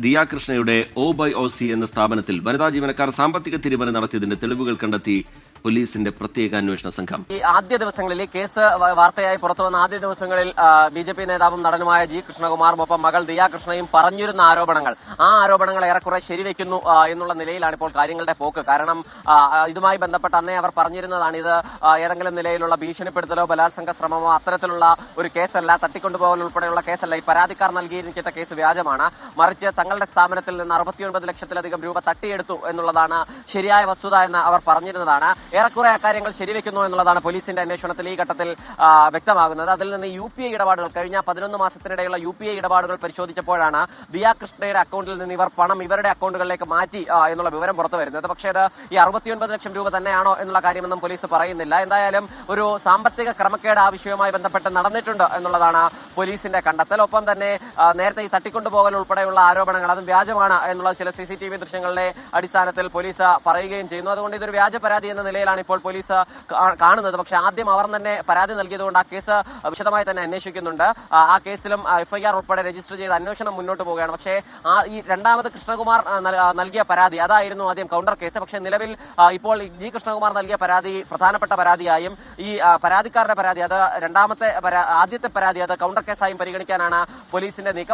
ദിയ കൃഷ്ണയുടെ OBOC എന്ന സ്ഥാപനത്തിൽ വനിതാ ജീവനക്കാർ സാമ്പത്തിക തിരിമറി നടത്തിയതിന്റെ തെളിവുകൾ കണ്ടെത്തി പോലീസിന്റെ പ്രത്യേക അന്വേഷണ സംഘം. ഈ ആദ്യ ദിവസങ്ങളിൽ കേസ് വാർത്തയായി പുറത്തുവന്ന ആദ്യ ദിവസങ്ങളിൽ BJP നേതാവും നടനുമായ G കൃഷ്ണകുമാറും ഒപ്പം മകൾ ദിയ കൃഷ്ണയും പറഞ്ഞിരുന്ന ആരോപണങ്ങൾ, ആ ആരോപണങ്ങൾ ഏറെക്കുറെ ശരിവെക്കുന്നു എന്നുള്ള നിലയിലാണ് ഇപ്പോൾ കാര്യങ്ങളുടെ പോക്ക്. കാരണം ഇതുമായി ബന്ധപ്പെട്ട് അന്നേ അവർ പറഞ്ഞിരുന്നതാണ് ഇത് ഏതെങ്കിലും നിലയിലുള്ള ഭീഷണിപ്പെടുത്തലോ ബലാത്സംഗ ശ്രമമോ അത്തരത്തിലുള്ള ഒരു കേസല്ല, തട്ടിക്കൊണ്ടുപോകൽ ഉൾപ്പെടെയുള്ള കേസല്ല. ഈ പരാതിക്കാർ നൽകിയിരിക്കുന്ന കേസ് വ്യാജമാണ്, മറിച്ച് തങ്ങളുടെ സ്ഥാപനത്തിൽ നിന്ന് 69 ലക്ഷത്തിലധികം രൂപ തട്ടിയെടുത്തു എന്നുള്ളതാണ് ശരിയായ വസ്തുത എന്ന് അവർ പറഞ്ഞിരുന്നതാണ്. ഏറെക്കുറെ അക്കാര്യങ്ങൾ ശരിവെക്കുന്നു എന്നുള്ളതാണ് പോലീസിന്റെ അന്വേഷണത്തിൽ ഈ ഘട്ടത്തിൽ വ്യക്തമാകുന്നത്. അതിൽ നിന്ന് UPI ഇടപാടുകൾ, കഴിഞ്ഞ 11 മാസത്തിനിടെയുള്ള UPI ഇടപാടുകൾ പരിശോധിച്ചപ്പോഴാണ് ദിയ കൃഷ്ണയുടെ അക്കൗണ്ടിൽ നിന്ന് ഇവർ പണം ഇവരുടെ അക്കൗണ്ടുകളിലേക്ക് മാറ്റി എന്നുള്ള വിവരം പുറത്തു വരുന്നത്. പക്ഷേ അത് ഈ 69 ലക്ഷം രൂപ തന്നെയാണോ എന്നുള്ള കാര്യമൊന്നും പോലീസ് പറയുന്നില്ല. എന്തായാലും ഒരു സാമ്പത്തിക ക്രമക്കേട് ആവശ്യവുമായി ബന്ധപ്പെട്ട് നടന്നിട്ടുണ്ട് എന്നുള്ളതാണ് പോലീസിന്റെ കണ്ടെത്തൽ. ഒപ്പം തന്നെ നേരത്തെ ഈ തട്ടിക്കൊണ്ടുപോകൽ ഉൾപ്പെടെയുള്ള ആരോപണങ്ങൾ അതും വ്യാജമാണ് എന്നുള്ള ചില CCTV ദൃശ്യങ്ങളുടെ അടിസ്ഥാനത്തിൽ പോലീസ് പറയുകയും ചെയ്യുന്നു. അതുകൊണ്ട് ഇതൊരു വ്യാജ പരാതി എന്ന നിലയിലാണ് ഇപ്പോൾ പോലീസ് കാണുന്നത്. പക്ഷെ ആദ്യം അവർ തന്നെ പരാതി നൽകിയതുകൊണ്ട് ആ കേസ് വിശദമായി തന്നെ അന്വേഷിക്കുന്നുണ്ട്. ആ കേസിലും FIR ഉൾപ്പെടെ രജിസ്റ്റർ ചെയ്ത് അന്വേഷണം മുന്നോട്ട് പോവുകയാണ്. പക്ഷേ ഈ രണ്ടാമത് കൃഷ്ണകുമാർ നൽകിയ പരാതി അതായിരുന്നു ആദ്യം കൗണ്ടർ കേസ്. പക്ഷേ നിലവിൽ ഇപ്പോൾ G കൃഷ്ണകുമാർ നൽകിയ പരാതി പ്രധാനപ്പെട്ട പരാതിയായും ഈ പരാതിക്കാരുടെ പരാതി അത് ആദ്യത്തെ പരാതി അത് കൗണ്ടർ കേസായും പരിഗണിക്കാനാണ് പോലീസിന്റെ നീക്കം.